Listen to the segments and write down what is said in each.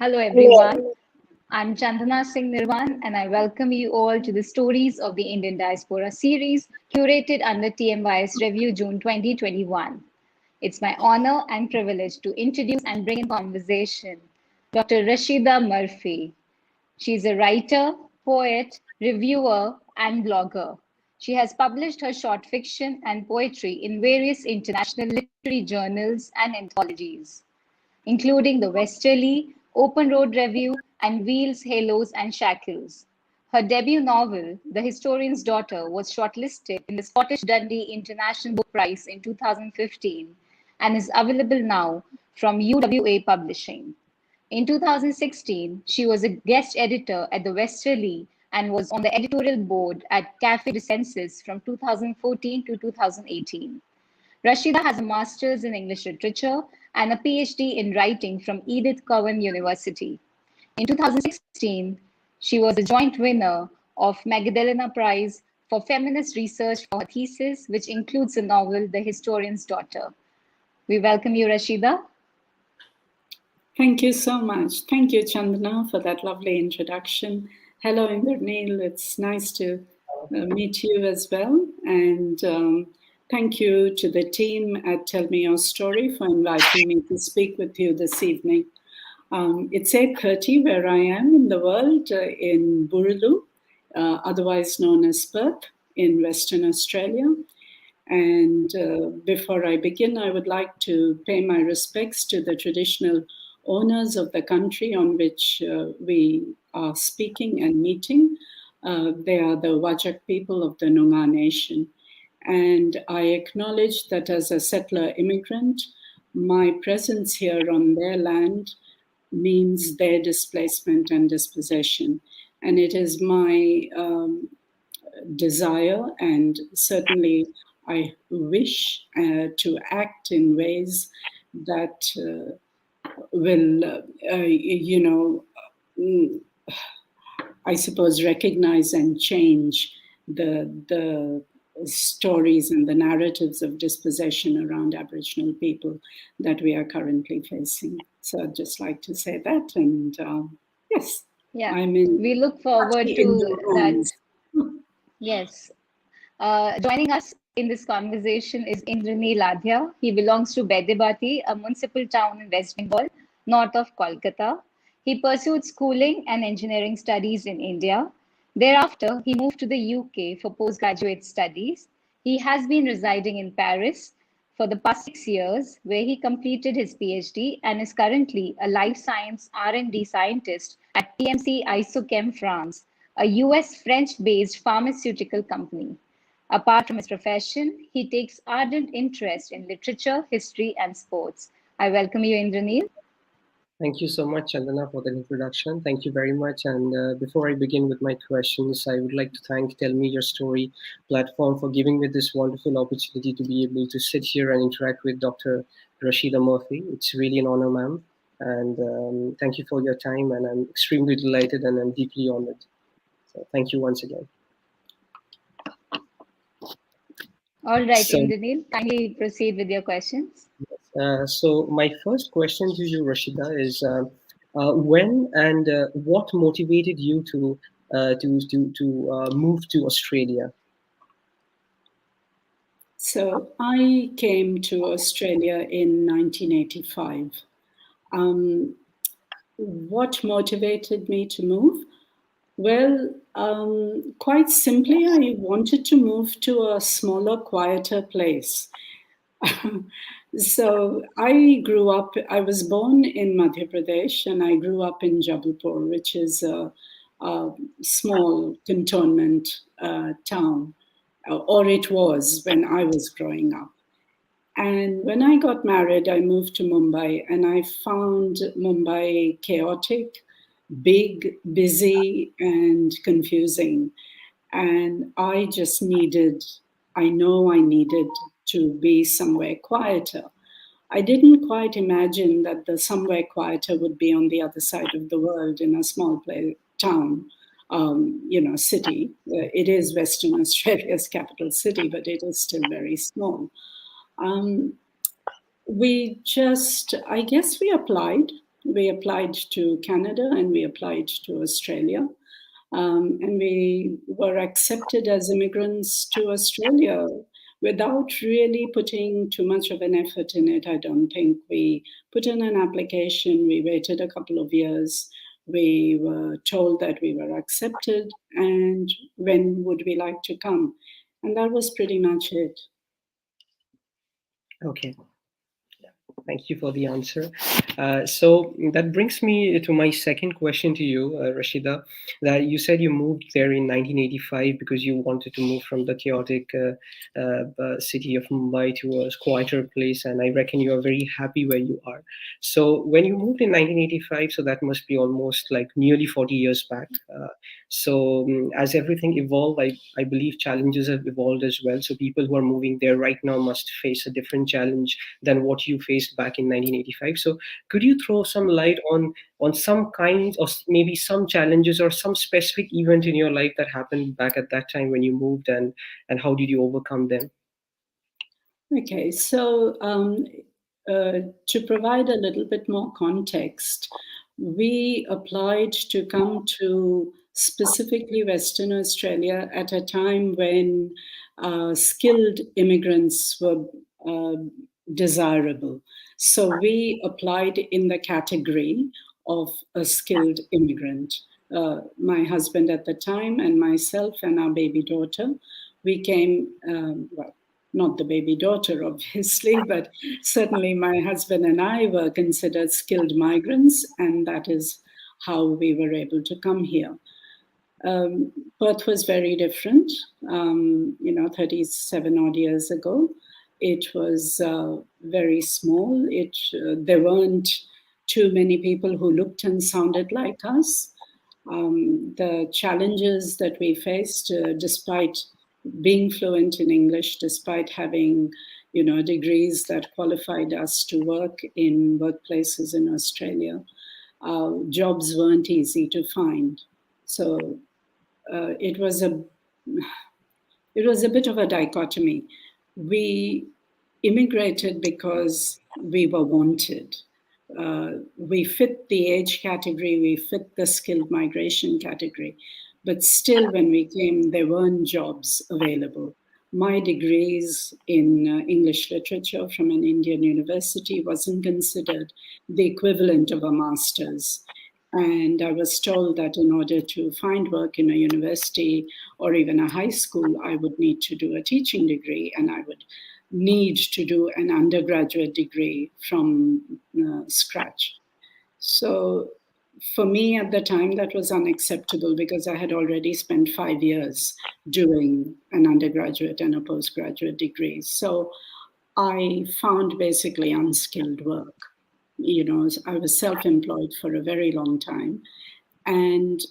Hello everyone, I'm Chandna Singh Nirwan and I welcome you all to the Stories of the Indian Diaspora series curated under TMYS Review June 2021. It's my honor and privilege to introduce and bring in conversation Dr. Rashida Murphy. She's a writer, poet, reviewer, and blogger. She has published her short fiction and poetry in various international literary journals and anthologies, including the Westerly, Open Road Review, and Wheels, Halos, and Shackles. Her debut novel, The Historian's Daughter, was shortlisted in the Scottish Dundee International Book Prize in 2015 and is available now from UWA Publishing. In 2016, she was a guest editor at the Westerly and was on the editorial board at Café de Senses from 2014 to 2018. Rashida has a master's in English literature and a PhD in writing from Edith Cowan University. In 2016, she was a joint winner of Magdalena Prize for Feminist Research for her thesis, which includes the novel The Historian's Daughter. We welcome you, Rashida. Thank you so much. Thank you, Chandna, for that lovely introduction. Hello, Indranil. It's nice to meet you as well. And thank you to the team at Tell Me Your Story for inviting me to speak with you this evening. It's 8:30 where I am in the world, in Burulu, otherwise known as Perth, in Western Australia. And before I begin, I would like to pay my respects to the traditional owners of the country on which we are speaking and meeting. They are the Wajak people of the Noongar Nation. And I acknowledge that as a settler immigrant, my presence here on their land means their displacement and dispossession. And it is my desire, and certainly I wish to act in ways that will, I suppose, recognize and change the stories and the narratives of dispossession around Aboriginal people that we are currently facing. So I'd just like to say that, and yes, yeah, we look forward to that. Yes. Joining us in this conversation is Indranil Adhya. He belongs to Bedebati, a municipal town in West Bengal, north of Kolkata. He pursued schooling and engineering studies in India. Thereafter, he moved to the UK for postgraduate studies. He has been residing in Paris for the past 6 years, where he completed his PhD and is currently a life science R&D scientist at TMC Isochem France, a US-French-based pharmaceutical company. Apart from his profession, he takes ardent interest in literature, history, and sports. I welcome you, Indranil. Thank you so much, Chandana, for the introduction. Thank you very much. And before I begin with my questions, I would like to thank Tell Me Your Story platform for giving me this wonderful opportunity to be able to sit here and interact with Dr. Rashida Murphy. It's really an honor, ma'am. And thank you for your time. And I'm extremely delighted and I'm deeply honored. So thank you once again. All right, Indranil, kindly proceed with your questions. So my first question to you, Rashida, is when and what motivated you to move to Australia? So I came to Australia in 1985. What motivated me to move? Well, quite simply, I wanted to move to a smaller, quieter place. So I grew up, I was born in Madhya Pradesh and I grew up in Jabalpur, which is a small cantonment town, or it was when I was growing up. And when I got married, I moved to Mumbai and I found Mumbai chaotic, big, busy, and confusing. And I just needed to be somewhere quieter. I didn't quite imagine that the somewhere quieter would be on the other side of the world in a small town, city. It is Western Australia's capital city, but it is still very small. I guess we applied We applied to Canada and we applied to Australia. And we were accepted as immigrants to Australia without really putting too much of an effort in it. I don't think we put in an application. We waited a couple of years. We were told that we were accepted and when would we like to come. And that was pretty much it. Okay. Thank you for the answer. So that brings me to my second question to you, Rashida. That you said you moved there in 1985 because you wanted to move from the chaotic city of Mumbai to a quieter place, and I reckon you are very happy where you are. So when you moved in 1985, so that must be almost like nearly 40 years back. As everything evolved, I believe challenges have evolved as well. So people who are moving there right now must face a different challenge than what you faced back in 1985. So could you throw some light on some kinds or maybe some challenges or some specific event in your life that happened back at that time when you moved, and how did you overcome them? Okay, so to provide a little bit more context, we applied to come to specifically Western Australia at a time when skilled immigrants were desirable. So we applied in the category of a skilled immigrant. My husband at the time and myself and our baby daughter, we came, well, not the baby daughter, obviously, but certainly my husband and I were considered skilled migrants, and that is how we were able to come here. Perth was very different, 37 odd years ago. It was very small. There weren't too many people who looked and sounded like us. The challenges that we faced, despite being fluent in English, despite having, degrees that qualified us to work in workplaces in Australia, jobs weren't easy to find. So it was a bit of a dichotomy. We immigrated because we were wanted. We fit the age category, we fit the skilled migration category. But still, when we came, there weren't jobs available. My degrees in English literature from an Indian university wasn't considered the equivalent of a master's. And I was told that in order to find work in a university or even a high school, I would need to do a teaching degree and I would need to do an undergraduate degree from scratch. So for me at the time, that was unacceptable because I had already spent 5 years doing an undergraduate and a postgraduate degree. So I found basically unskilled work. I was self-employed for a very long time. And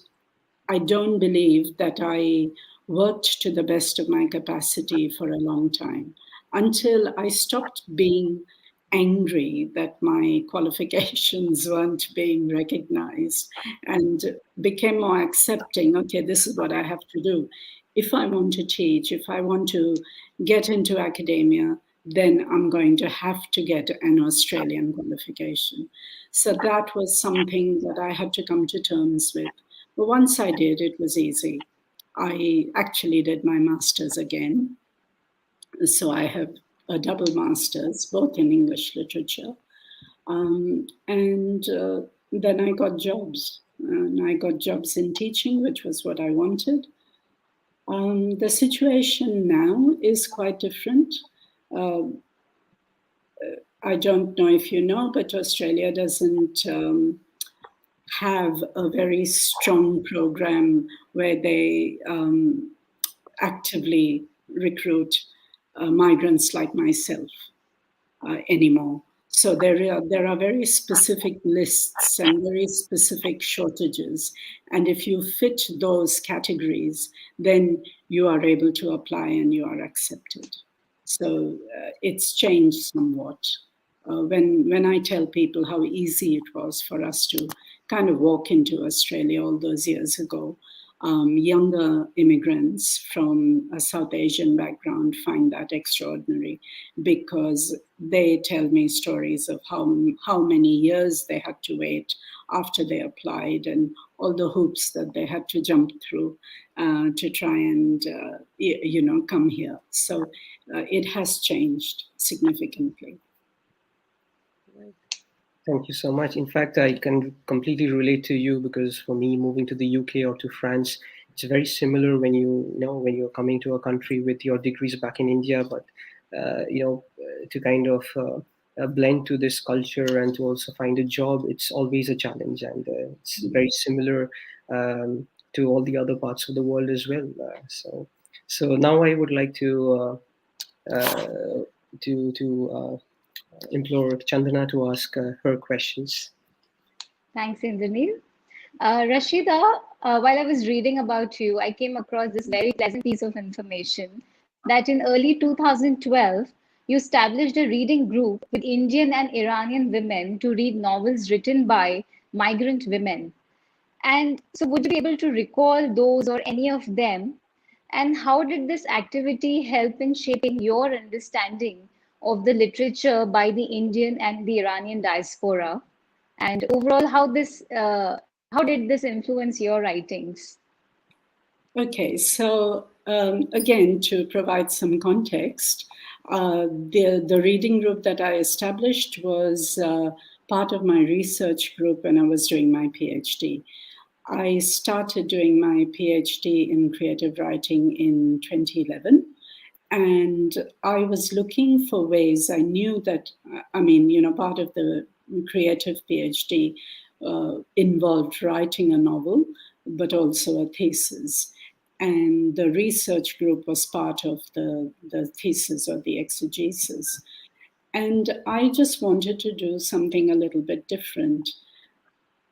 I don't believe that I worked to the best of my capacity for a long time until I stopped being angry that my qualifications weren't being recognized and became more accepting. Okay, this is what I have to do. If I want to teach, if I want to get into academia, then I'm going to have to get an Australian qualification. So that was something that I had to come to terms with. But once I did, it was easy. I actually did my master's again. So I have a double master's, both in English literature. And then I got jobs. And I got jobs in teaching, which was what I wanted. The situation now is quite different. I don't know if you know, but Australia doesn't have a very strong program where they actively recruit migrants like myself anymore. So there are very specific lists and very specific shortages. And if you fit those categories, then you are able to apply and you are accepted. So it's changed somewhat. When I tell people how easy it was for us to kind of walk into Australia all those years ago, younger immigrants from a South Asian background find that extraordinary, because they tell me stories of how many years they had to wait after they applied, and all the hoops that they had to jump through to try and come here. So it has changed significantly. Thank you so much. In fact, I can completely relate to you, because for me, moving to the UK or to France, it's very similar when when you're coming to a country with your degrees back in India, but to kind of blend to this culture and to also find a job, it's always a challenge, and it's very similar to all the other parts of the world as well. So now I would like to implore Chandana to ask her questions. Thanks, Indranil. Rashida, while I was reading about you, I came across this very pleasant piece of information that in early 2012, you established a reading group with Indian and Iranian women to read novels written by migrant women. And so, would you be able to recall those or any of them? And how did this activity help in shaping your understanding of the literature by the Indian and the Iranian diaspora? And overall, how did this influence your writings? Okay, so again, to provide some context, the reading group that I established was part of my research group when I was doing my PhD. I started doing my PhD in creative writing in 2011. And I was looking for ways. I knew that, part of the creative PhD involved writing a novel, but also a thesis. And the research group was part of the thesis or the exegesis. And I just wanted to do something a little bit different.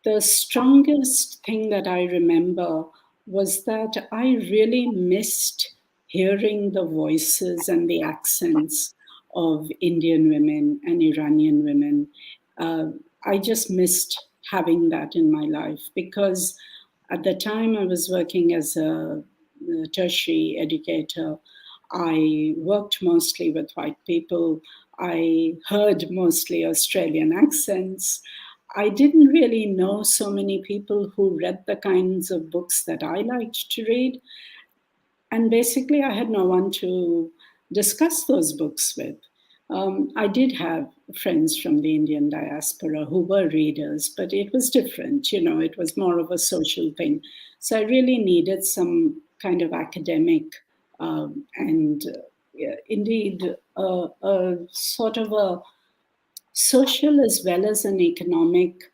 The strongest thing that I remember was that I really missed hearing the voices and the accents of Indian women and Iranian women. I just missed having that in my life, because at the time I was working as a tertiary educator. I worked mostly with white people. I heard mostly Australian accents. I didn't really know so many people who read the kinds of books that I liked to read. And basically, I had no one to discuss those books with. I did have friends from the Indian diaspora who were readers, but it was different. It was more of a social thing. So I really needed some kind of academic and indeed a sort of a social as well as an economic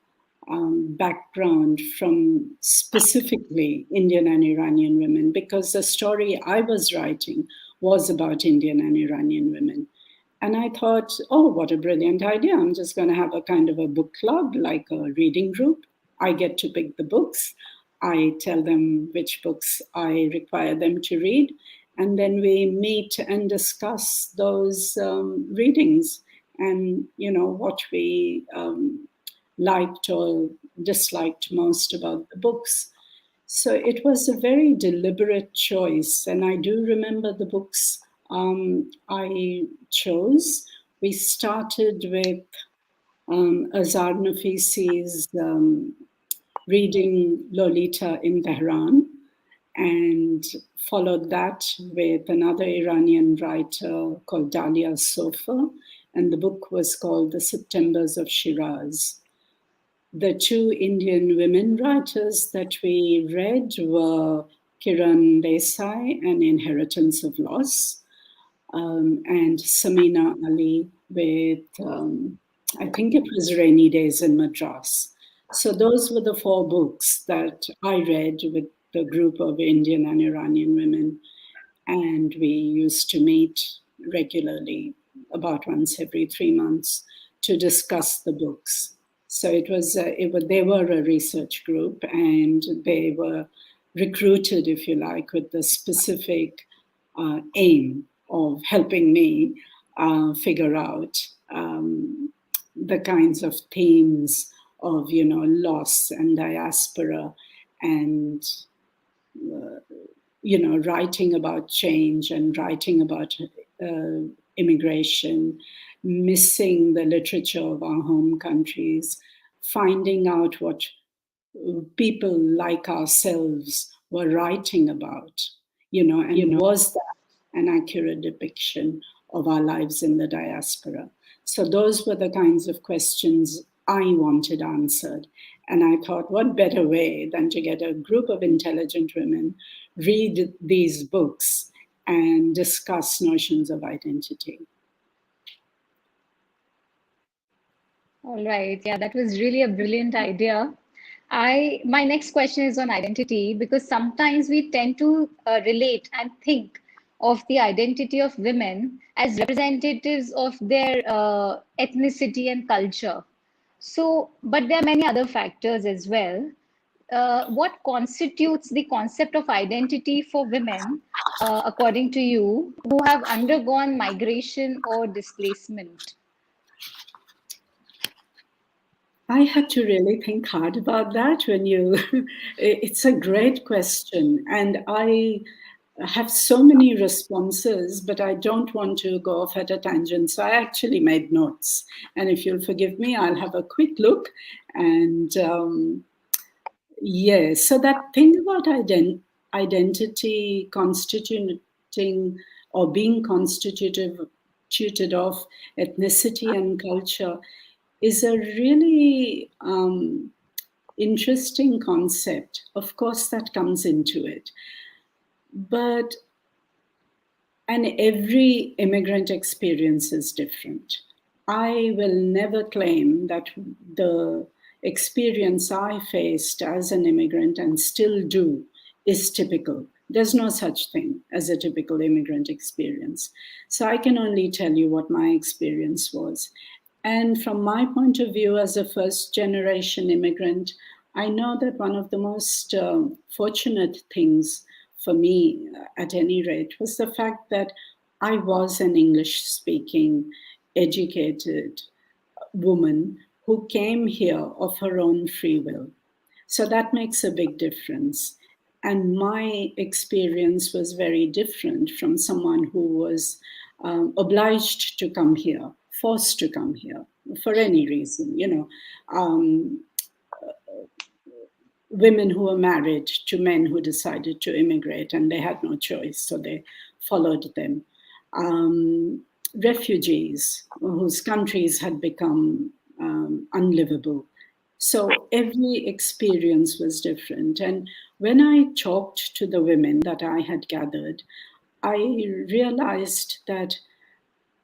background from specifically Indian and Iranian women, because the story I was writing was about Indian and Iranian women. And I thought, oh, what a brilliant idea. I'm just going to have a kind of a book club, like a reading group. I get to pick the books. I tell them which books I require them to read. And then we meet and discuss those readings and, what we liked or disliked most about the books. So it was a very deliberate choice. And I do remember the books I chose. We started with Azhar Nafisi's reading Lolita in Tehran, and followed that with another Iranian writer called Dalia Sofa, and the book was called The Septembers of Shiraz. The two Indian women writers that we read were Kiran Desai and Inheritance of Loss, and Samina Ali with, I think it was Rainy Days in Madras. So those were the four books that I read with the group of Indian and Iranian women. And we used to meet regularly, about once every 3 months, to discuss the books. So they were a research group, and they were recruited, if you like, with the specific aim of helping me figure out the kinds of themes of, loss and diaspora and writing about change and writing about immigration, missing the literature of our home countries, finding out what people like ourselves were writing about, and was that an accurate depiction of our lives in the diaspora? So those were the kinds of questions I wanted answered. And I thought, what better way than to get a group of intelligent women, read these books, and discuss notions of identity. All right. Yeah, that was really a brilliant idea. My next question is on identity, because sometimes we tend to relate and think of the identity of women as representatives of their ethnicity and culture. So, but there are many other factors as well. What constitutes the concept of identity for women, according to you, who have undergone migration or displacement? I had to really think hard about that it's a great question. And I have so many responses, but I don't want to go off at a tangent. So I actually made notes. And if you'll forgive me, I'll have a quick look. And so that thing about identity constituting or being constituted of ethnicity and culture is a really interesting concept. Of course, that comes into it. And every immigrant experience is different. I will never claim that the experience I faced as an immigrant and still do is typical. There's no such thing as a typical immigrant experience. So I can only tell you what my experience was. And from my point of view as a first generation immigrant, I know that one of the most fortunate things for me, at any rate, was the fact that I was an English-speaking, educated woman who came here of her own free will. So that makes a big difference. And my experience was very different from someone who was obliged to come here, forced to come here for any reason, women who were married to men who decided to immigrate and they had no choice, so they followed them. Refugees whose countries had become unlivable. So every experience was different. And when I talked to the women that I had gathered, I realized that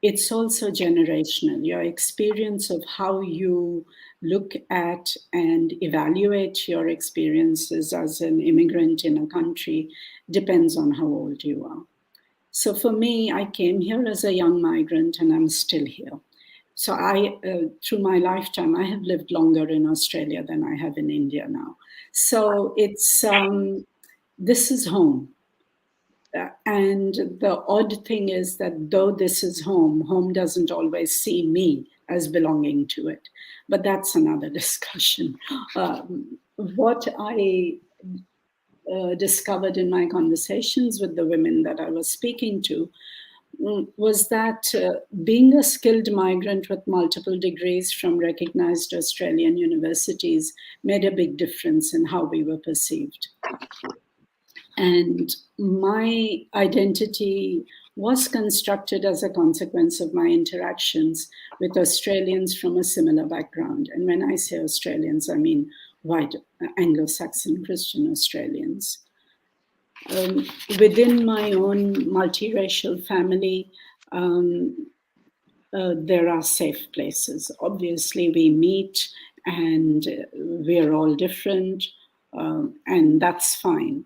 it's also generational. Your experience of how you look at and evaluate your experiences as an immigrant in a country depends on how old you are. So for me, I came here as a young migrant and I'm still here. So through my lifetime, I have lived longer in Australia than I have in India now. So it's, this is home. And the odd thing is that though this is home, home doesn't always see me as belonging to it. But that's another discussion. What I discovered in my conversations with the women that I was speaking to was that being a skilled migrant with multiple degrees from recognized Australian universities made a big difference in how we were perceived. And my identity was constructed as a consequence of my interactions with Australians from a similar background. And when I say Australians, I mean white Anglo-Saxon Christian Australians. Within my own multiracial family, there are safe places. Obviously, we meet and we're all different, and that's fine.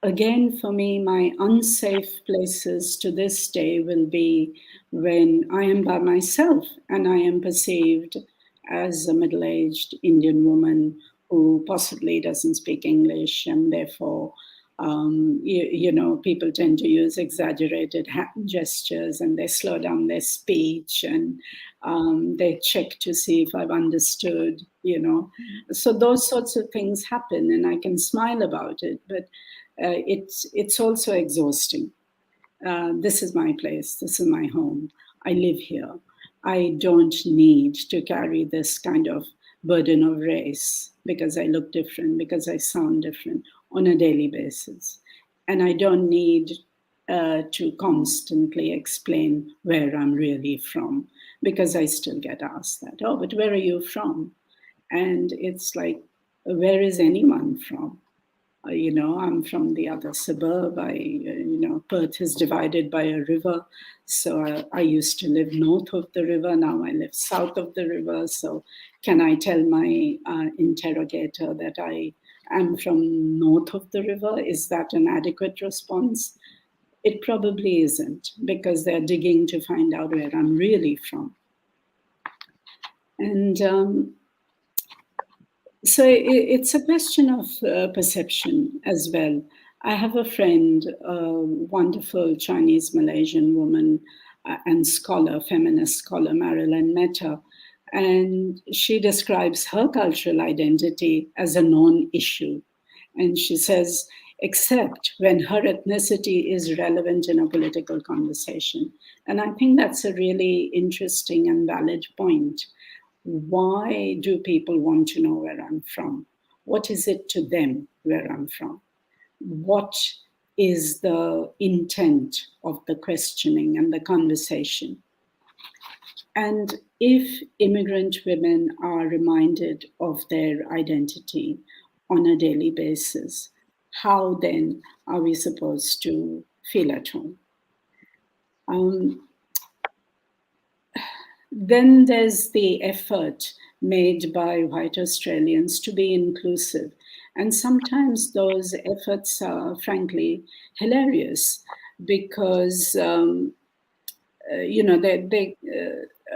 Again, for me, my unsafe places to this day will be when I am by myself and I am perceived as a middle-aged Indian woman who possibly doesn't speak English and therefore People tend to use exaggerated hand gestures, and they slow down their speech, and they check to see if I've understood, So those sorts of things happen, and I can smile about it, but it's also exhausting. This is my place. This is my home. I live here. I don't need to carry this kind of burden of race because I look different, because I sound different on a daily basis. And I don't need to constantly explain where I'm really from, because I still get asked that. Oh, but where are you from? And it's like, where is anyone from? I'm from the other suburb. Perth is divided by a river. So I used to live north of the river. Now I live south of the river. So can I tell my interrogator that I am from north of the river? Is that an adequate response? It probably isn't, because they're digging to find out where I'm really from. And so it's a question of perception as well. I have a friend, a wonderful Chinese Malaysian woman and scholar, feminist scholar, Marilyn Mehta, and she describes her cultural identity as a non-issue. And she says, except when her ethnicity is relevant in a political conversation. And I think that's a really interesting and valid point. Why do people want to know where I'm from? What is it to them where I'm from? What is the intent of the questioning and the conversation? And if immigrant women are reminded of their identity on a daily basis, how then are we supposed to feel at home? Then there's the effort made by white Australians to be inclusive. And sometimes those efforts are frankly hilarious, because, they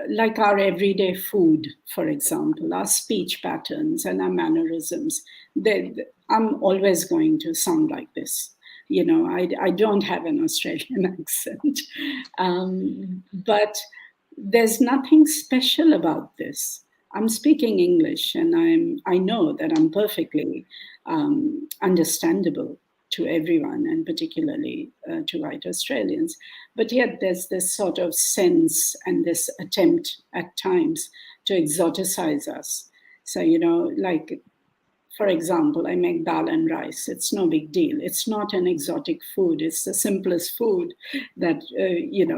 like our everyday food, for example, our speech patterns and our mannerisms, I'm always going to sound like this. I don't have an Australian accent. But there's nothing special about this. I'm speaking English, and I know that I'm perfectly understandable to everyone, and particularly to white Australians. But yet there's this sort of sense and this attempt at times to exoticize us. So, like, for example, I make dal and rice. It's no big deal. It's not an exotic food. It's the simplest food that,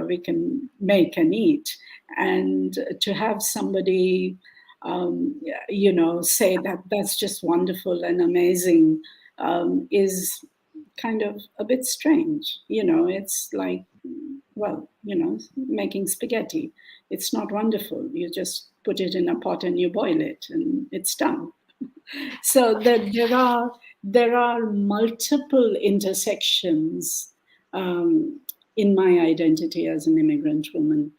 we can make and eat. And to have somebody, say that that's just wonderful and amazing is kind of a bit strange. It's like, well, making spaghetti. It's not wonderful. You just put it in a pot and you boil it and it's done. So there are multiple intersections in my identity as an immigrant woman.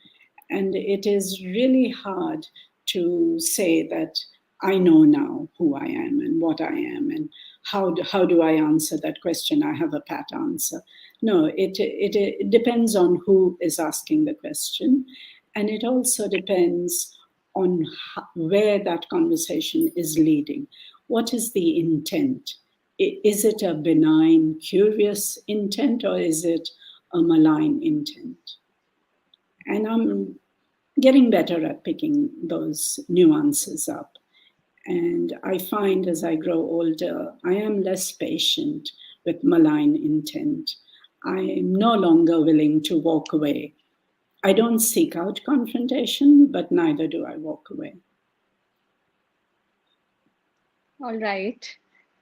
And it is really hard to say that I know now who I am and what I am and how do I answer that question. I have a pat answer. No, it depends on who is asking the question. And it also depends on where that conversation is leading. What is the intent? Is it a benign, curious intent, or is it a malign intent? And I'm getting better at picking those nuances up. And I find as I grow older, I am less patient with malign intent. I am no longer willing to walk away. I don't seek out confrontation, but neither do I walk away. All right.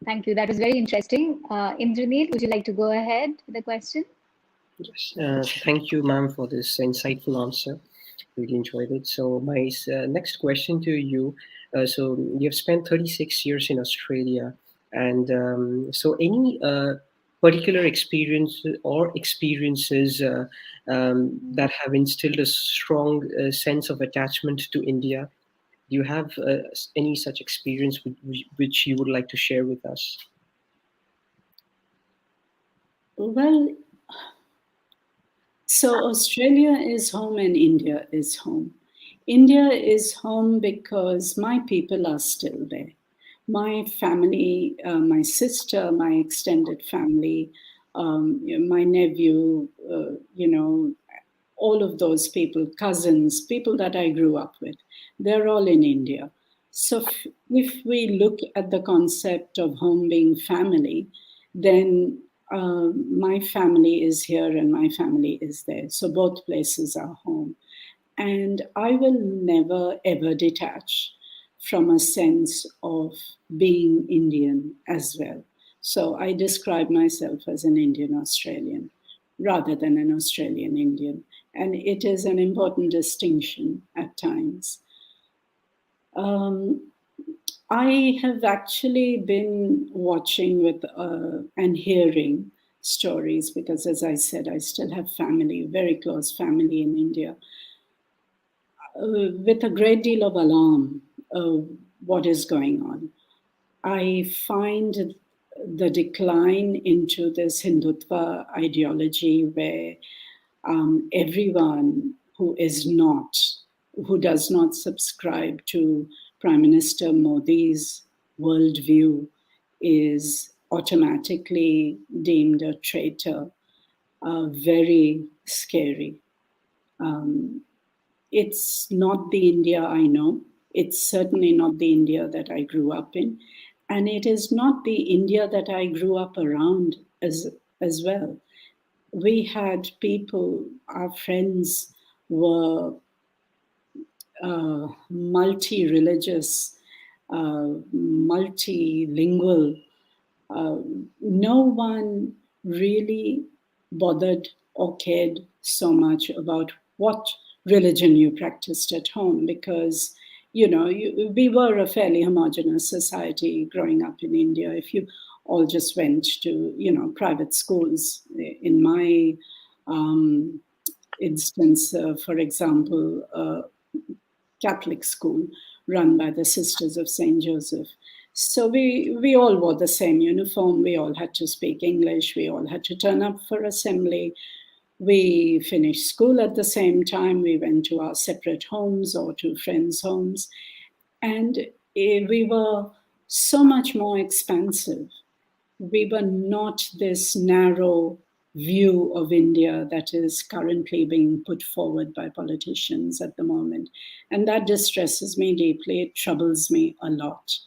Thank you. That was very interesting. Indranil, would you like to go ahead with the question? Yes. Thank you, ma'am, for this insightful answer. Really enjoyed it. So my next question to you. So you've spent 36 years in Australia, and so any particular experience or experiences that have instilled a strong sense of attachment to India? Do you have any such experience which you would like to share with us? Well, so Australia is home and India is home. India is home because my people are still there. My family, my sister, my extended family, my nephew, all of those people, cousins, people that I grew up with, they're all in India. So if we look at the concept of home being family, then my family is here and my family is there. So both places are home. And I will never ever detach from a sense of being Indian as well. So I describe myself as an Indian Australian rather than an Australian Indian. And it is an important distinction at times. I have actually been watching with and hearing stories because, as I said, I still have family, very close family in India, with a great deal of alarm of what is going on. I find the decline into this Hindutva ideology where everyone who does not subscribe to Prime Minister Modi's worldview is automatically deemed a traitor, very scary. It's not the India I know. It's certainly not the India that I grew up in. And it is not the India that I grew up around as well. We had people, our friends were multi-religious, multilingual. No one really bothered or cared so much about what religion you practiced at home because, we were a fairly homogenous society growing up in India. If you all just went to, private schools, in my instance, for example, Catholic school run by the Sisters of St. Joseph. So we all wore the same uniform. We all had to speak English. We all had to turn up for assembly. We finished school at the same time. We went to our separate homes or to friends' homes. And we were so much more expansive. We were not this narrow view of India that is currently being put forward by politicians at the moment. And that distresses me deeply. It troubles me a lot.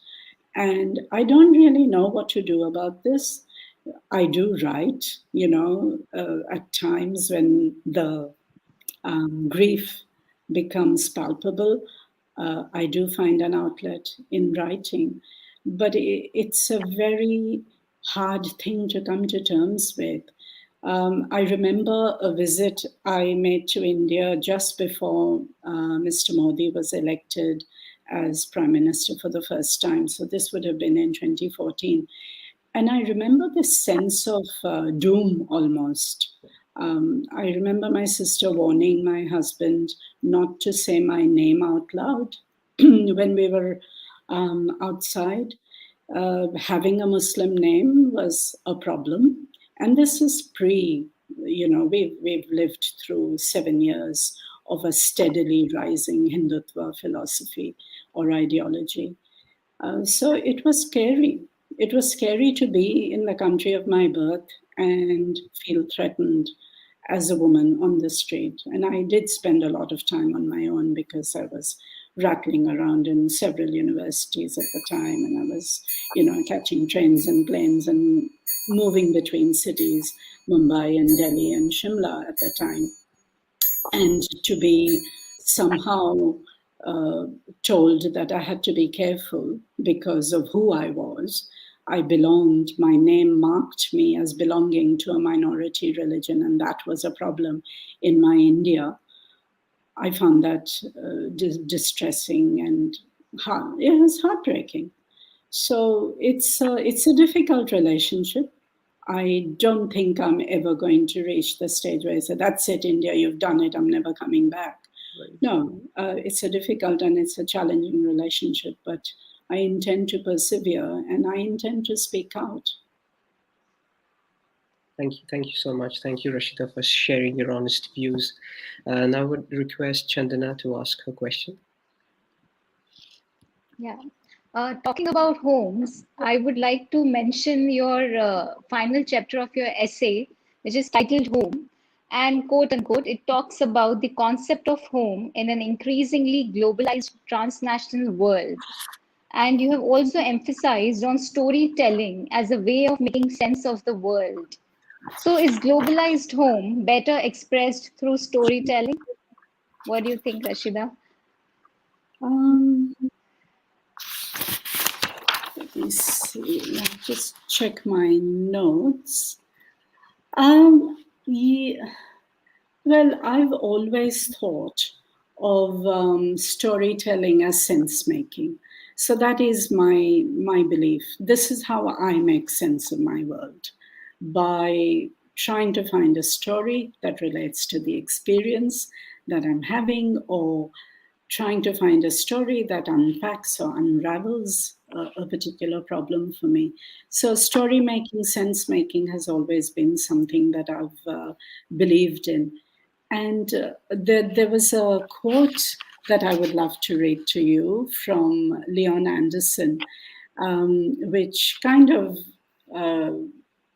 And I don't really know what to do about this. I do write, at times when the grief becomes palpable. I do find an outlet in writing, but it's a very hard thing to come to terms with. I remember a visit I made to India just before Mr. Modi was elected as Prime Minister for the first time. So this would have been in 2014. And I remember this sense of doom almost. I remember my sister warning my husband not to say my name out loud when we were outside. Having a Muslim name was a problem. And this is we've lived through 7 years of a steadily rising Hindutva philosophy or ideology. So it was scary. It was scary to be in the country of my birth and feel threatened as a woman on the street. And I did spend a lot of time on my own because I was rattling around in several universities at the time. And I was, catching trains and planes and moving between cities, Mumbai and Delhi and Shimla at the time. And to be somehow told that I had to be careful because of who I was. I belonged, my name marked me as belonging to a minority religion, and that was a problem in my India. I found that distressing and it was heartbreaking. So it's a difficult relationship. I don't think I'm ever going to reach the stage where I say, that's it, India, you've done it, I'm never coming back. Right. No, it's a difficult and it's a challenging relationship, but I intend to persevere and I intend to speak out. Thank you so much. Thank you, Rashida, for sharing your honest views. Now I would request Chandana to ask her question. Yeah. Talking about homes, I would like to mention your final chapter of your essay, which is titled Home. And quote unquote, it talks about the concept of home in an increasingly globalized transnational world. And you have also emphasized on storytelling as a way of making sense of the world. So, is globalized home better expressed through storytelling? What do you think, Rashida? Um, Let me see. Let me just check my notes. Yeah, well, I've always thought of storytelling as sense making. So that is my belief. This is how I make sense of my world, by trying to find a story that relates to the experience that I'm having, or trying to find a story that unpacks or unravels a particular problem for me. So, story making, sense making has always been something that I've believed in. And there was a quote that I would love to read to you from Leon Anderson, which kind of uh,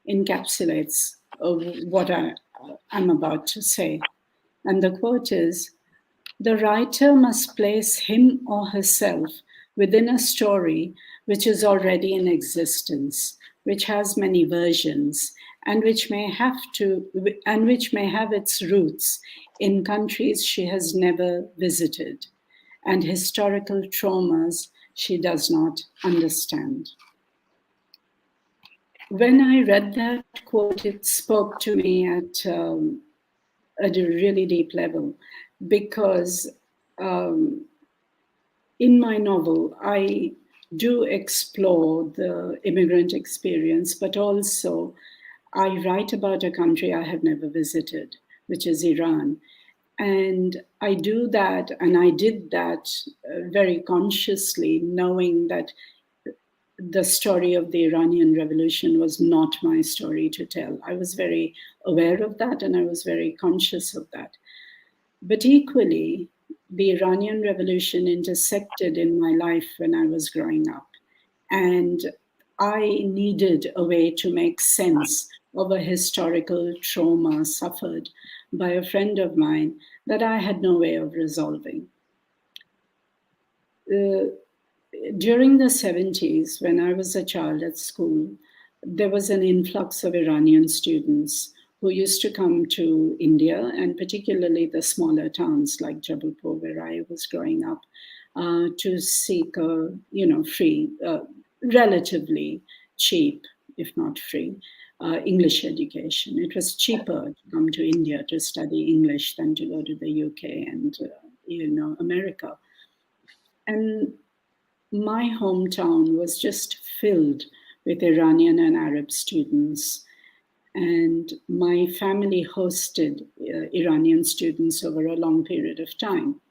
encapsulates what I'm about to say. And the quote is, the writer must place him or herself within a story which is already in existence, which has many versions, and which may have its roots in countries she has never visited, and historical traumas she does not understand. When I read that quote, it spoke to me at a really deep level, because in my novel, I do explore the immigrant experience, but also I write about a country I have never visited, which is Iran. And I do that, and I did that very consciously, knowing that the story of the Iranian Revolution was not my story to tell. I was very aware of that, and I was very conscious of that. But equally, the Iranian Revolution intersected in my life when I was growing up. And I needed a way to make sense of a historical trauma suffered by a friend of mine that I had no way of resolving. Uh, During the 70s, when I was a child at school, there was an influx of Iranian students who used to come to India, and particularly the smaller towns like Jabalpur, where I was growing up, to seek a free, relatively cheap, if not free, English education. It was cheaper to come to India to study English than to go to the UK and America. And my hometown was just filled with Iranian and Arab students. And my family hosted Iranian students over a long period of time.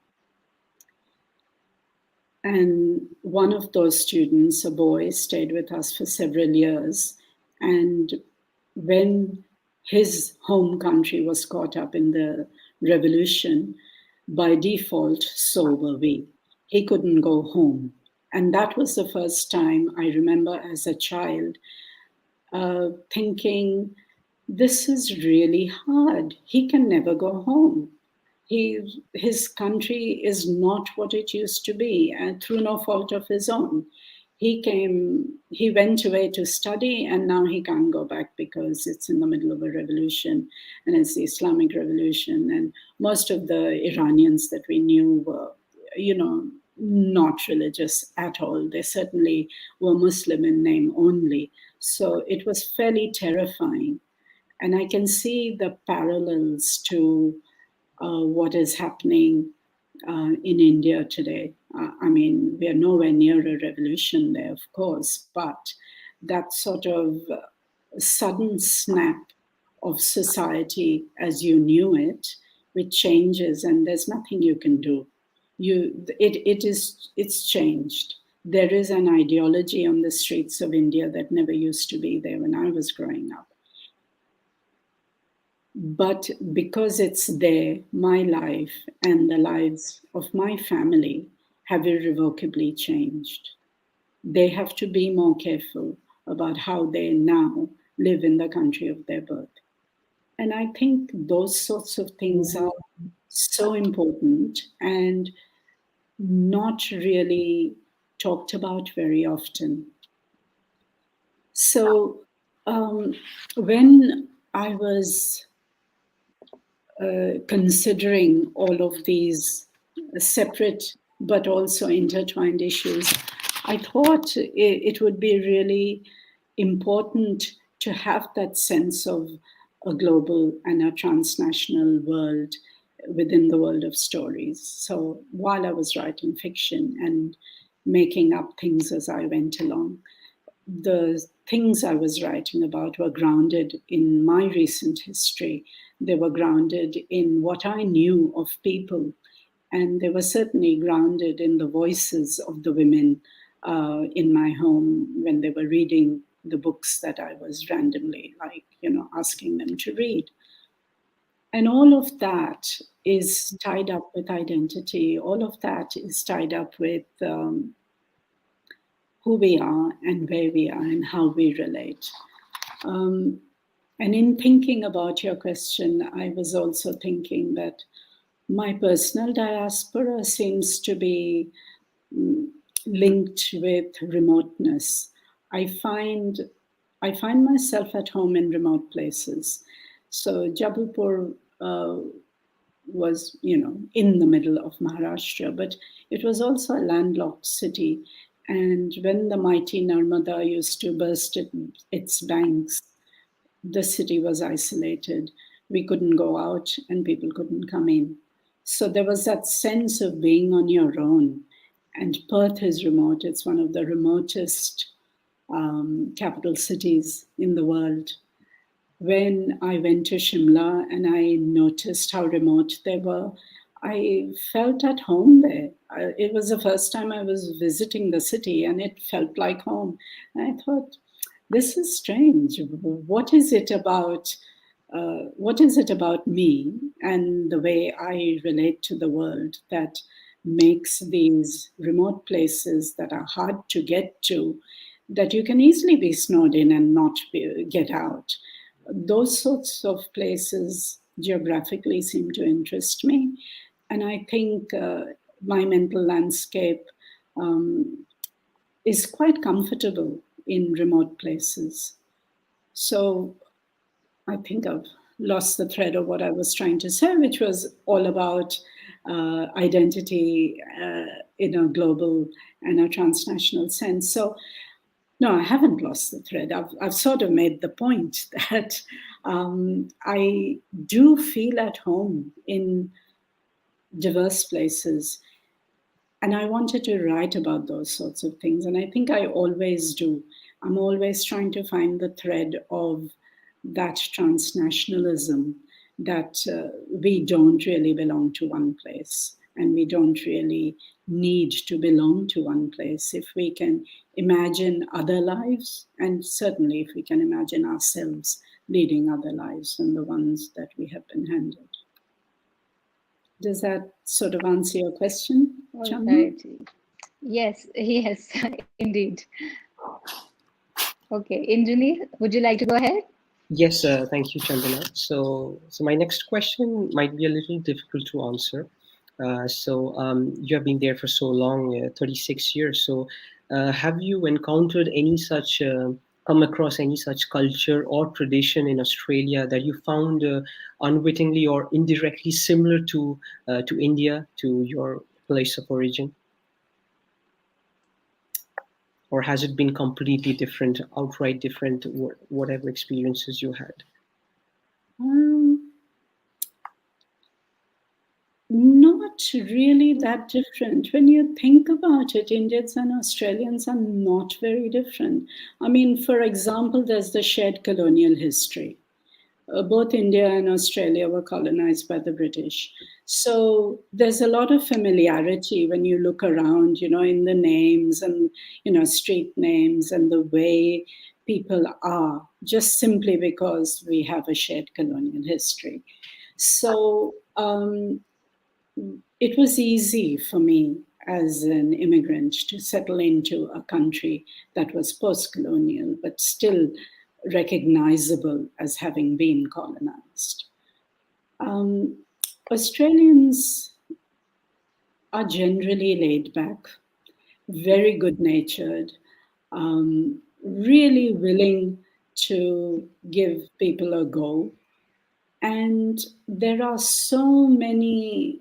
And one of those students, a boy, stayed with us for several years. And when his home country was caught up in the revolution, by default, so were we. He couldn't go home. And that was the first time I remember as a child thinking, this is really hard. He can never go home. His country is not what it used to be, and through no fault of his own. He went away to study, and now he can't go back because it's in the middle of a revolution, and it's the Islamic Revolution. And most of the Iranians that we knew were, not religious at all. They certainly were Muslim in name only. So it was fairly terrifying. And I can see the parallels to what is happening in India today. I mean, we are nowhere near a revolution there, of course, but that sort of sudden snap of society as you knew it, which changes, and there's nothing you can do. It's changed. There is an ideology on the streets of India that never used to be there when I was growing up. But because it's there, my life and the lives of my family have irrevocably changed. They have to be more careful about how they now live in the country of their birth. And I think those sorts of things are so important and not really talked about very often. So when I was considering all of these separate but also intertwined issues, I thought it would be really important to have that sense of a global and a transnational world within the world of stories. So while I was writing fiction and making up things as I went along, the things I was writing about were grounded in my recent history. They were grounded in what I knew of people. And they were certainly grounded in the voices of the women in my home when they were reading the books that I was randomly, asking them to read. And all of that is tied up with identity. All of that is tied up with who we are and where we are and how we relate. And in thinking about your question, I was also thinking that my personal diaspora seems to be linked with remoteness. I find myself at home in remote places. So Jabalpur was, in the middle of Maharashtra, but it was also a landlocked city. And when the mighty Narmada used to burst its banks, the city was isolated. We couldn't go out and people couldn't come in. So there was that sense of being on your own. And Perth is remote. It's one of the remotest capital cities in the world. When I went to Shimla and I noticed how remote they were, I felt at home there. It was the first time I was visiting the city and it felt like home. And I thought, this is strange. What is it about me and the way I relate to the world that makes these remote places that are hard to get to, that you can easily be snowed in and not get out? Those sorts of places geographically seem to interest me. And I think my mental landscape is quite comfortable in remote places. So I think I've lost the thread of what I was trying to say, which was all about identity in a global and a transnational sense. So no, I haven't lost the thread. I've sort of made the point that I do feel at home in diverse places. And I wanted to write about those sorts of things. And I think I always do. I'm always trying to find the thread of that transnationalism, that we don't really belong to one place. And we don't really need to belong to one place. If we can imagine other lives, and certainly if we can imagine ourselves leading other lives than the ones that we have been handed. Does that sort of answer your question, Chandna? Right. Yes, indeed. Okay, Indranil, would you like to go ahead? Yes, thank you, Chandana. So my next question might be a little difficult to answer. You have been there for so long, 36 years. So have you encountered any such, come across any such culture or tradition in Australia that you found unwittingly or indirectly similar to India, to your place of origin? Or has it been completely different, outright different, whatever experiences you had? Not really that different. When you think about it, Indians and Australians are not very different. I mean, for example, there's the shared colonial history. Both India and Australia were colonized by the British. So there's a lot of familiarity when you look around, in the names and, street names and the way people are, just simply because we have a shared colonial history. So it was easy for me as an immigrant to settle into a country that was post-colonial, but still recognizable as having been colonized. Australians are generally laid back, very good-natured, really willing to give people a go. And there are so many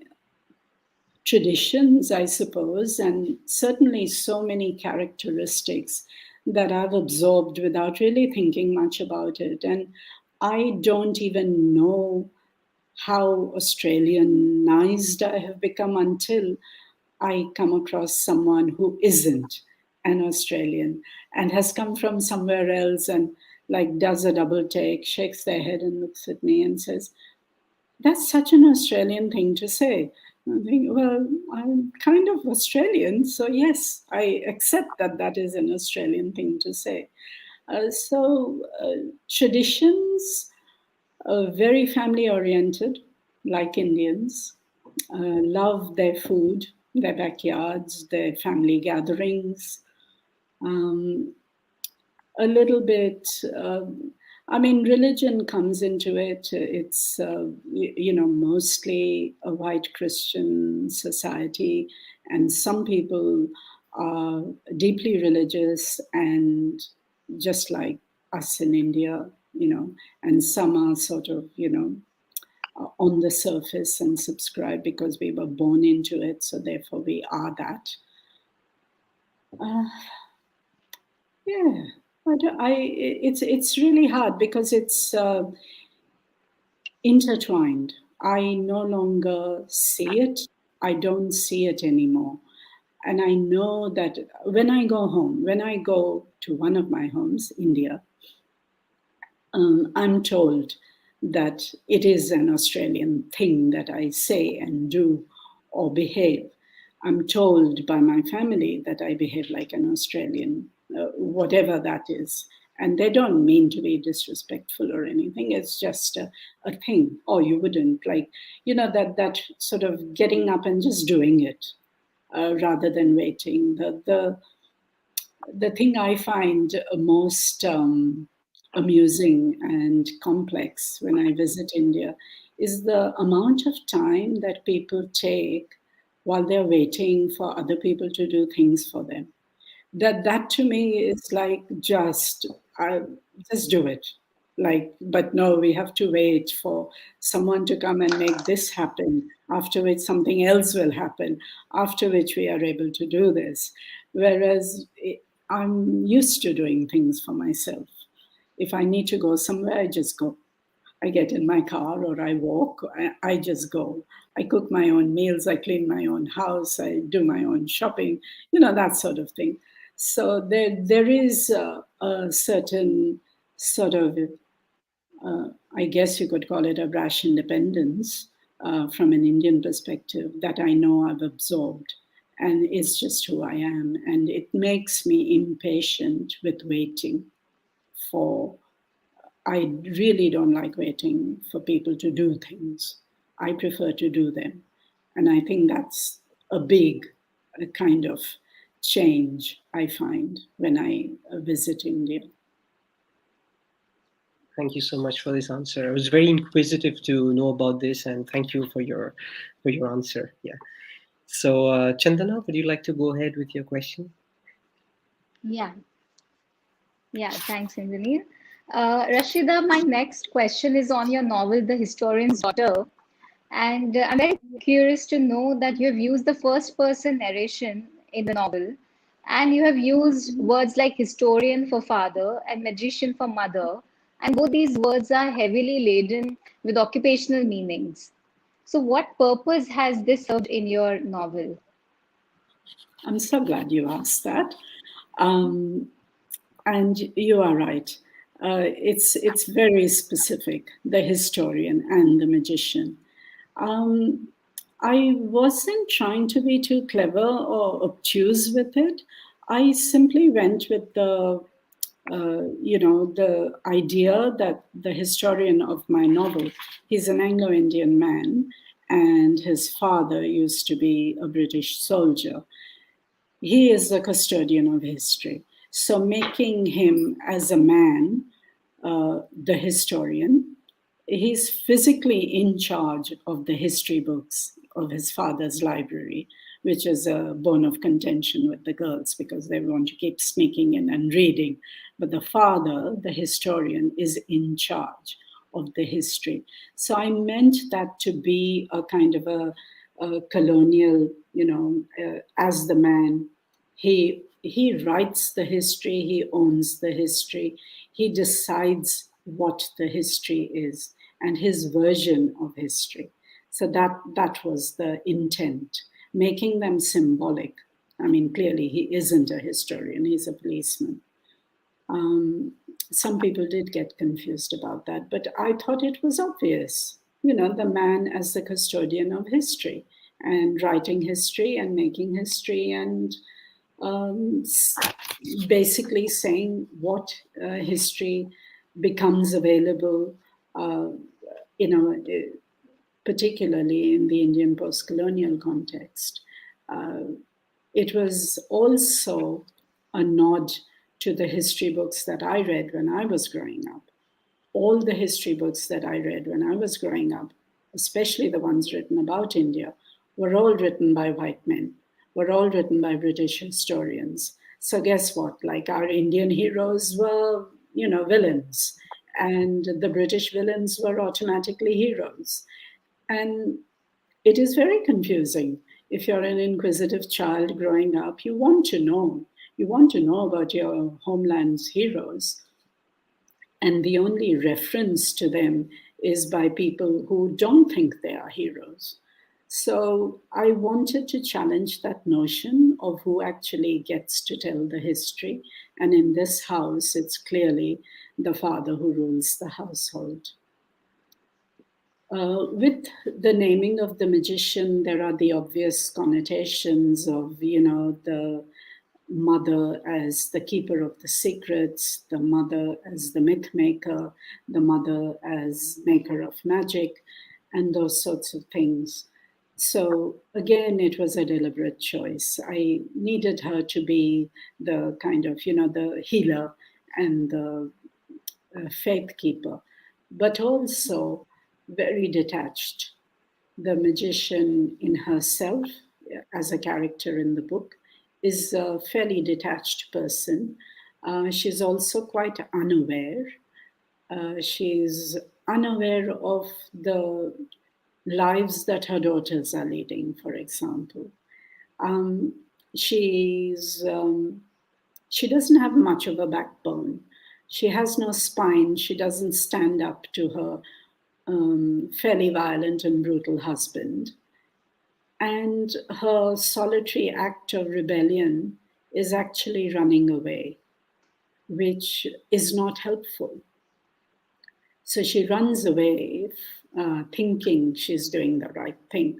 traditions, I suppose, and certainly so many characteristics that I've absorbed without really thinking much about it. And I don't even know how Australianized I have become until I come across someone who isn't an Australian and has come from somewhere else and like does a double take, shakes their head and looks at me and says, "That's such an Australian thing to say." I think, well, I'm kind of Australian, so yes, I accept that that is an Australian thing to say. Traditions, very family oriented, like Indians, love their food, their backyards, their family gatherings. A little bit, I mean, religion comes into it. It's, mostly a white Christian society, and some people are deeply religious, and just like us in India, and some are sort of, on the surface and subscribe because we were born into it, so therefore we are that. Yeah. It's really hard because it's intertwined. I no longer see it. I don't see it anymore. And I know that when I go home, when I go to one of my homes, India, I'm told that it is an Australian thing that I say and do or behave. I'm told by my family that I behave like an Australian, whatever that is. And they don't mean to be disrespectful or anything. It's just a thing. Oh, you wouldn't like, that sort of getting up and just doing it rather than waiting. The thing I find most amusing and complex when I visit India is the amount of time that people take while they're waiting for other people to do things for them. That to me is like just do it. Like, but no, we have to wait for someone to come and make this happen, after which something else will happen, after which we are able to do this. Whereas I'm used to doing things for myself. If I need to go somewhere, I just go. I get in my car or I walk, I just go. I cook my own meals, I clean my own house, I do my own shopping, that sort of thing. So there is a certain sort of, I guess you could call it a rash independence from an Indian perspective that I know I've absorbed. And it's just who I am. And it makes me impatient with waiting for, I really don't like waiting for people to do things. I prefer to do them. And I think that's a big kind of change I find when I visit India. Thank you so much for this answer. I was very inquisitive to know about this, and thank you for your answer. Yeah. So, Chandana, would you like to go ahead with your question? Yeah. Yeah, thanks, Indranil. Rashida, my next question is on your novel, The Historian's Daughter. And I'm very curious to know that you have used the first person narration in the novel, and you have used words like historian for father and magician for mother. And both these words are heavily laden with occupational meanings. So, what purpose has this served in your novel? I'm so glad you asked that. And you are right. It's very specific, the historian and the magician. I wasn't trying to be too clever or obtuse with it. I simply went with the the idea that the historian of my novel, he's an Anglo-Indian man, and his father used to be a British soldier. He is the custodian of history. So making him as a man, the historian, he's physically in charge of the history books of his father's library, which is a bone of contention with the girls because they want to keep sneaking in and reading. But the father, the historian, is in charge of the history. So I meant that to be a kind of a colonial, as the man, he writes the history, he owns the history, he decides what the history is and his version of history. So that was the intent, making them symbolic. I mean, clearly he isn't a historian, he's a policeman. Some people did get confused about that, but I thought it was obvious. The man as the custodian of history and writing history and making history and basically saying what history becomes available, particularly in the Indian post-colonial context. It was also a nod to the history books that I read when I was growing up. All the history books that I read when I was growing up, especially the ones written about India, were all written by white men, were all written by British historians. So guess what? Like our Indian heroes were, villains, and the British villains were automatically heroes. And it is very confusing. If you're an inquisitive child growing up, you want to know. You want to know about your homeland's heroes. And the only reference to them is by people who don't think they are heroes. So I wanted to challenge that notion of who actually gets to tell the history. And in this house, it's clearly the father who rules the household. With the naming of the magician, there are the obvious connotations of, the mother as the keeper of the secrets, the mother as the myth maker, the mother as maker of magic, and those sorts of things. So again, it was a deliberate choice. I needed her to be the kind of, the healer and the faith keeper, but also very detached. The magician in herself, as a character in the book, is a fairly detached person. She's also quite unaware. She's unaware of the lives that her daughters are leading, for example. She doesn't have much of a backbone. She has no spine. She doesn't stand up to her fairly violent and brutal husband. And her solitary act of rebellion is actually running away, which is not helpful. So she runs away thinking she's doing the right thing.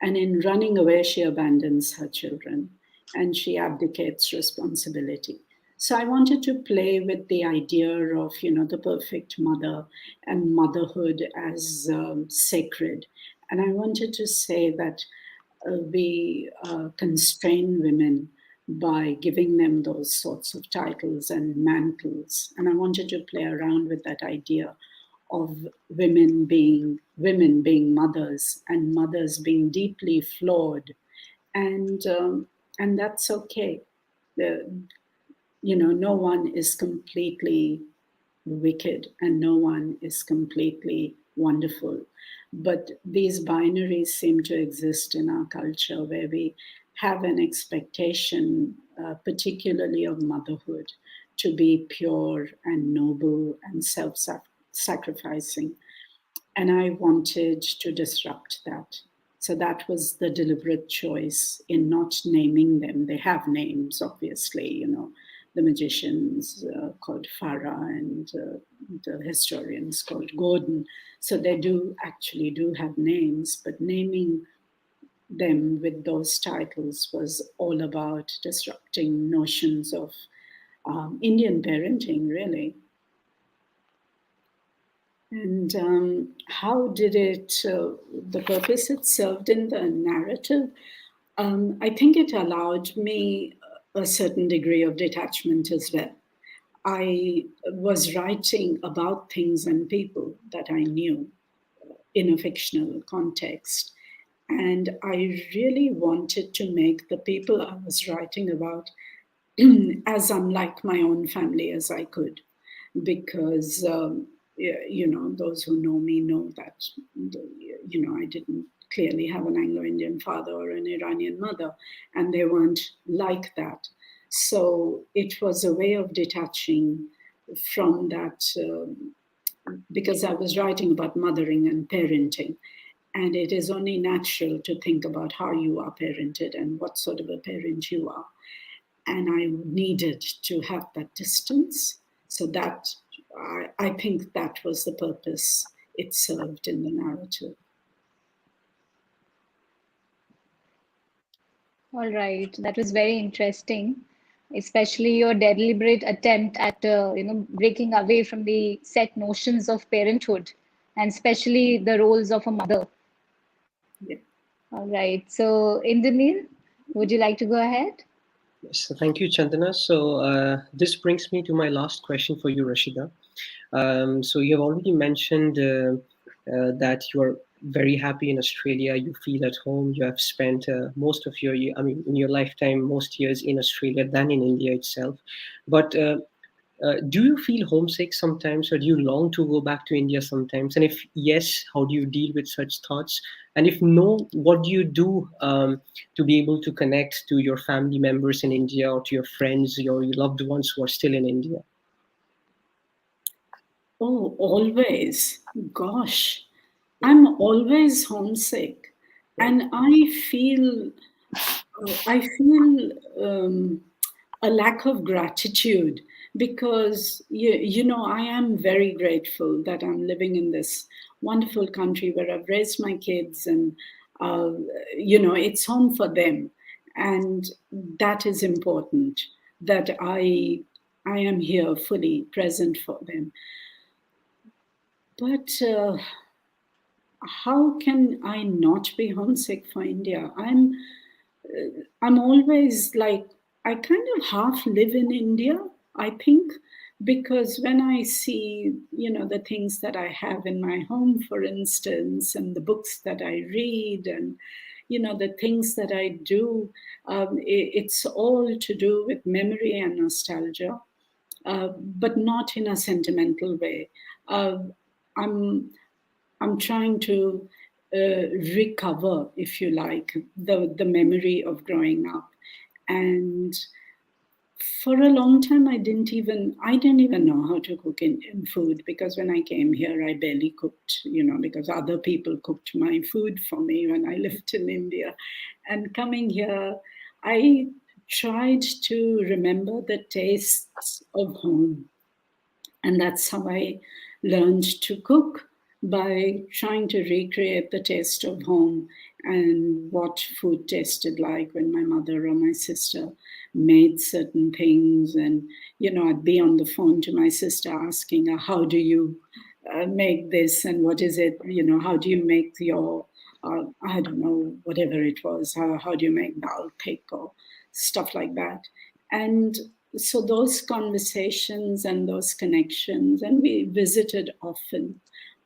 And in running away, she abandons her children and she abdicates responsibility. So I wanted to play with the idea of, the perfect mother and motherhood as sacred. And I wanted to say that we constrain women by giving them those sorts of titles and mantles. And I wanted to play around with that idea of women being mothers and mothers being deeply flawed. And that's okay. No one is completely wicked and no one is completely wonderful. But these binaries seem to exist in our culture where we have an expectation, particularly of motherhood, to be pure and noble and self-sacrificing. And I wanted to disrupt that. So that was the deliberate choice in not naming them. They have names, obviously, the magicians called Farah and the historians called Gordon. So they do have names, but naming them with those titles was all about disrupting notions of Indian parenting, really. And how did the purpose it served in the narrative? I think it allowed me a certain degree of detachment as well. I was writing about things and people that I knew in a fictional context. And I really wanted to make the people I was writing about as unlike my own family as I could, because those who know me know that I didn't clearly have an Anglo-Indian father or an Iranian mother, and they weren't like that. So it was a way of detaching from that, because I was writing about mothering and parenting. And it is only natural to think about how you are parented and what sort of a parent you are. And I needed to have that distance. So that I think that was the purpose it served in the narrative. All right, that was very interesting, especially your deliberate attempt at breaking away from the set notions of parenthood, and especially the roles of a mother. Yeah. All right, so Indranil, would you like to go ahead? So thank you, Chandana. So this brings me to my last question for you, Rashida. So you have already mentioned that you are very happy in Australia. You feel at home. You have spent most of your, in your lifetime, most years in Australia than in India itself. But do you feel homesick sometimes, or do you long to go back to India sometimes? And if yes, how do you deal with such thoughts? And if no, what do you do to be able to connect to your family members in India, or to your friends, your loved ones who are still in India? Oh, always. Gosh, I'm always homesick. And I feel a lack of gratitude, because I am very grateful that I'm living in this wonderful country where I've raised my kids, and uh, it's home for them, and that is important, that I am here fully present for them. But how can I not be homesick for India? I'm always like, I kind of half live in India, I think, because when I see, the things that I have in my home, for instance, and the books that I read, and, the things that I do, it's all to do with memory and nostalgia, but not in a sentimental way. Uh, I'm I'm trying to recover, if you like, the memory of growing up. And for a long time, I didn't even know how to cook in food, because when I came here, I barely cooked, because other people cooked my food for me when I lived in India. And coming here, I tried to remember the tastes of home, and that's how I learned to cook, by trying to recreate the taste of home and what food tasted like when my mother or my sister made certain things. And, I'd be on the phone to my sister asking her, how do you make this, and what is it? How do you make your, I don't know, whatever it was, how do you make dal pick or stuff like that? And so those conversations and those connections, and we visited often.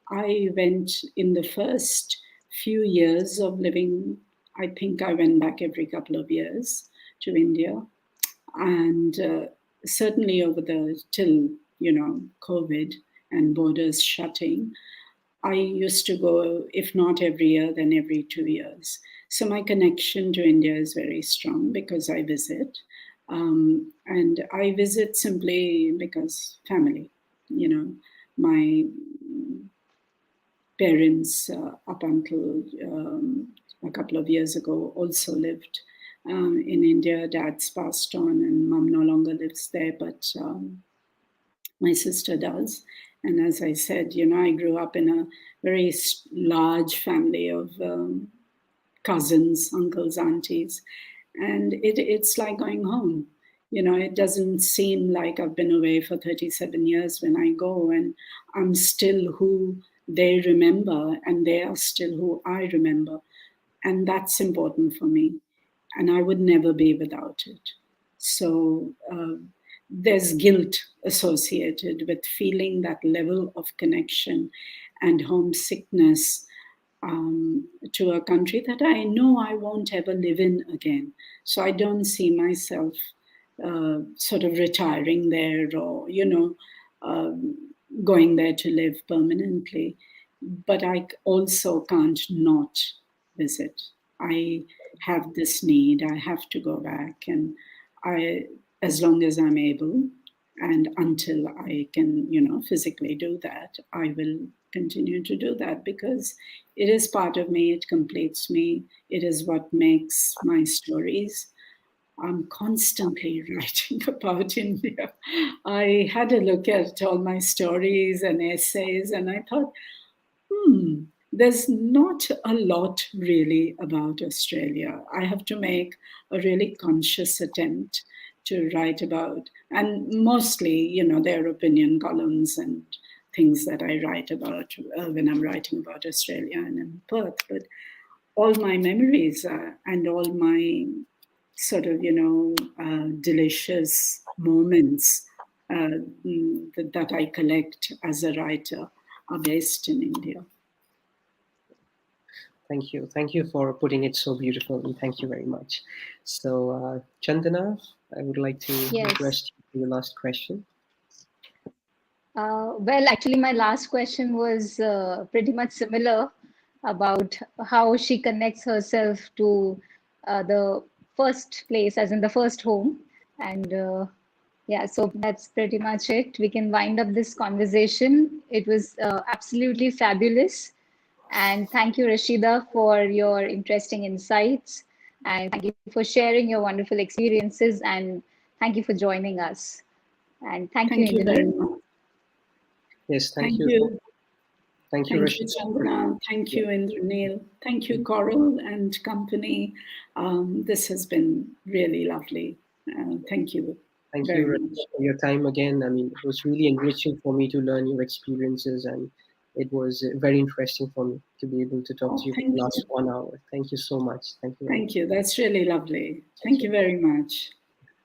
I went in the first few years of living, I think I went back every couple of years to India. And certainly over till, COVID and borders shutting, I used to go, if not every year, then every 2 years. So my connection to India is very strong because I visit. And I visit simply because family, my parents, up until a couple of years ago, also lived in India. Dad's passed on, and mom no longer lives there, but my sister does. And as I said, I grew up in a very large family of cousins, uncles, aunties, and it's like going home. it doesn't seem like I've been away for 37 years when I go, and I'm still who they remember, and they are still who I remember. And that's important for me. And I would never be without it. So there's guilt associated with feeling that level of connection and homesickness to a country that I know I won't ever live in again. So I don't see myself sort of retiring there or, going there to live permanently. But I also can't not visit. I have this need. I have to go back, and as long as I'm able, and until I can, physically do that, I will continue to do that because it is part of me. It completes me. It is what makes my stories. I'm constantly writing about India. I had a look at all my stories and essays, and I thought, there's not a lot really about Australia. I have to make a really conscious attempt to write about, and mostly, their opinion columns and things that I write about when I'm writing about Australia and in Perth. But all my memories and all my sort of, delicious moments that I collect as a writer are based in India. Thank you. Thank you for putting it so beautifully. Thank you very much. So, Chandana, I would like to request you for your last question. Well, actually, my last question was pretty much similar about how she connects herself to the first place, as in the first home. And yeah, so that's pretty much it. We can wind up this conversation. It was absolutely fabulous. And thank you, Rashida, for your interesting insights. And thank you for sharing your wonderful experiences. And thank you for joining us. And thank you, very Indranil. much. Yes, thank you. Thank you, Rashida. Chandana. Thank you, Indranil. Thank you, Coral and company. This has been really lovely. Thank you. Thank you for your time again. I mean, it was really enriching for me to learn your experiences, and it was very interesting for me to be able to talk to you for the last 1 hour. Thank you so much. Thank you. Thank you. That's really lovely. Thank you very much.